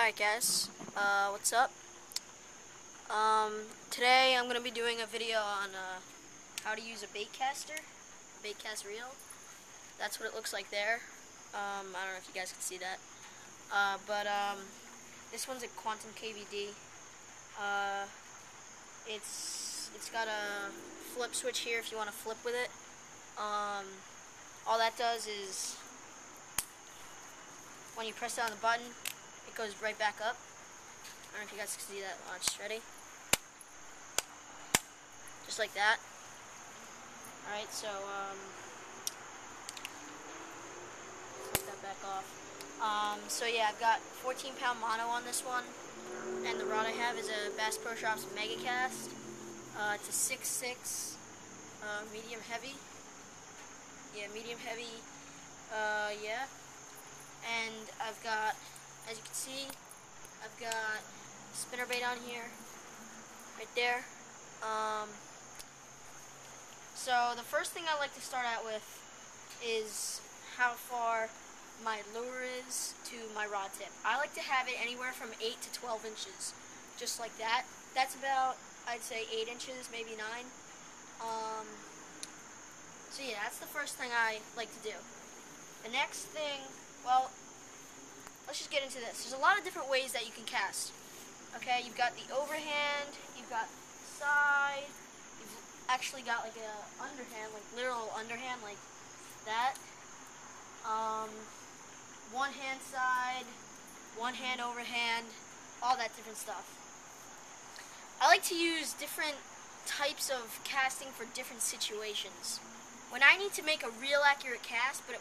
Alright guys, what's up? Today I'm going to be doing a video on how to use a baitcaster, a Baitcast Reel. That's what it looks like there. I don't know if you guys can see that. But this one's a Quantum KVD. It's got a flip switch here if you want to flip with it. All that does is when you press down the button, it goes right back up. I don't know if you guys can see that launch. Ready? Just like that. Alright, so put that back off. So yeah, I've got 14-pound mono on this one, and the rod I have is a Bass Pro Shops Mega Cast. It's a 6.6 medium heavy. Yeah, medium heavy. Yeah. And I've got, as you can see, I've got spinnerbait on here, right there. So the first thing I like to start out with is how far my lure is to my rod tip. I like to have it anywhere from 8 to 12 inches, just like that. That's about, I'd say, 8 inches, maybe 9. So yeah, that's the first thing I like to do. The next thing, well, let's just get into this. There's a lot of different ways that you can cast. Okay, you've got the overhand, you've got side, you've actually got like a underhand, like literal underhand, like that. One hand side, one hand overhand, all that different stuff. I like to use different types of casting for different situations. When I need to make a real accurate cast, but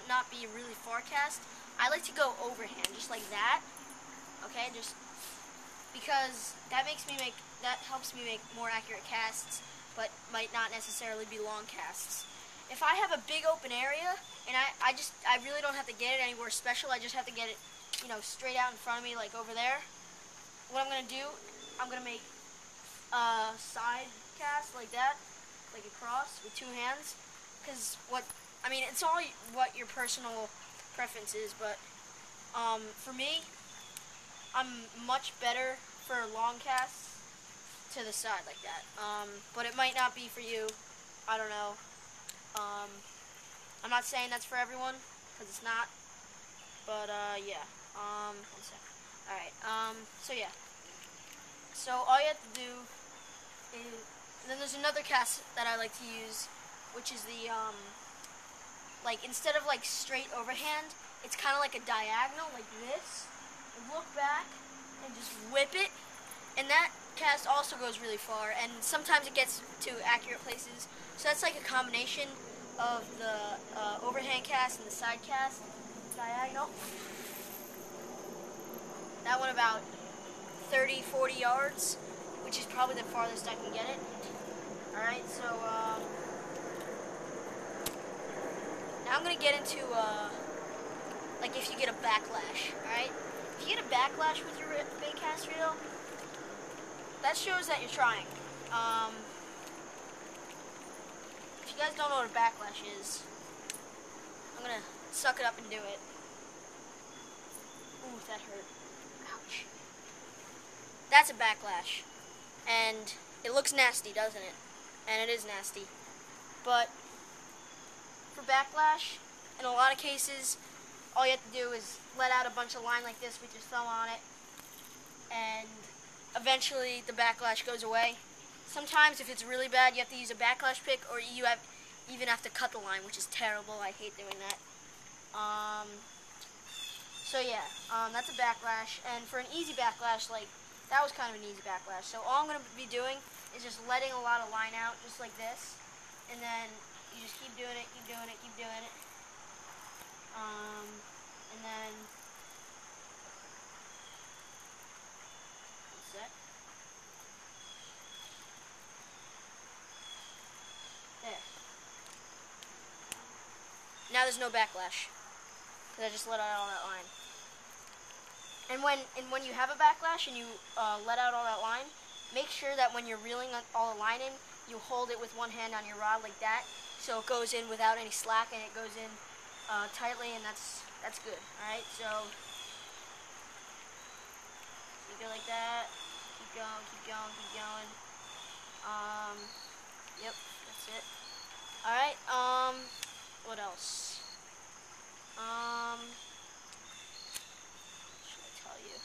not be a really far cast, I like to go overhand, just like that. Okay, just because that helps me make more accurate casts, but might not necessarily be long casts. If I have a big open area and I really don't have to get it anywhere special, I just have to get it, straight out in front of me, like over there. What I'm gonna do, I'm gonna make a side cast like that, like across with two hands, because it's all what your personal preference is, but for me, I'm much better for long casts to the side like that. But it might not be for you. I don't know. I'm not saying that's for everyone, because it's not. But yeah. One sec. All right. So yeah. So all you have to do is, and then there's another cast that I like to use, which is the instead of like straight overhand, it's kind of like a diagonal, like this. Look back and just whip it, and that cast also goes really far, and sometimes it gets to accurate places. So that's like a combination of the overhand cast and the side cast, diagonal. That one about 30-40 yards, which is probably the farthest I can get it. Alright, so now I'm going to get into like if you get a backlash, alright? If you get a backlash with your baitcast reel, that shows that you're trying. If you guys don't know what a backlash is, I'm going to suck it up and do it. Ooh, that hurt. Ouch. That's a backlash. And it looks nasty, doesn't it? And it is nasty. But for backlash, in a lot of cases, all you have to do is let out a bunch of line like this with your thumb on it, and eventually the backlash goes away. Sometimes if it's really bad, you have to use a backlash pick, or you even have to cut the line, which is terrible. I hate doing that. So yeah, that's a backlash, and for an easy backlash, like that was kind of an easy backlash. So all I'm going to be doing is just letting a lot of line out, just like this, and then you just keep doing it, keep doing it, keep doing it. And then that's it. There. Now there's no backlash, because I just let out all that line. And when you have a backlash and you let out all that line, make sure that when you're reeling all the line in, you hold it with one hand on your rod like that, so it goes in without any slack, and it goes in tightly, and that's good. All right, so You go like that. Keep going, keep going, keep going. Yep, that's it. Alright, what else? Should I tell you?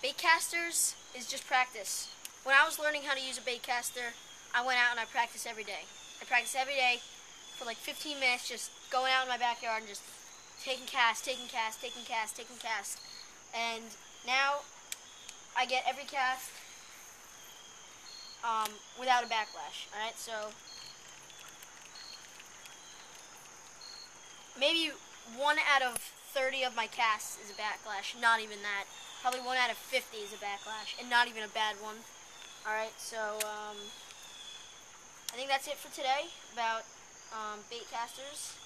Baitcasters is just practice. When I was learning how to use a baitcaster, I went out and I practiced every day. I practiced every day for like 15 minutes, just going out in my backyard and just taking casts, taking casts, taking casts, taking casts. And now I get every cast without a backlash. Alright, so maybe 1 out of 30 of my casts is a backlash, not even that. Probably 1 out of 50 is a backlash, and not even a bad one. Alright, so I think that's it for today about baitcasters.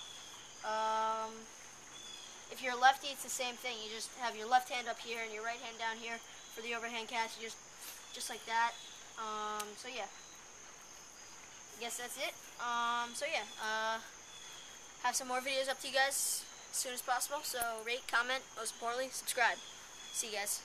If you're a lefty, it's the same thing. You just have your left hand up here and your right hand down here for the overhand cast. You just like that. So yeah, I guess that's it. So yeah, have some more videos up to you guys as soon as possible. So rate, comment, most importantly, subscribe. See you guys.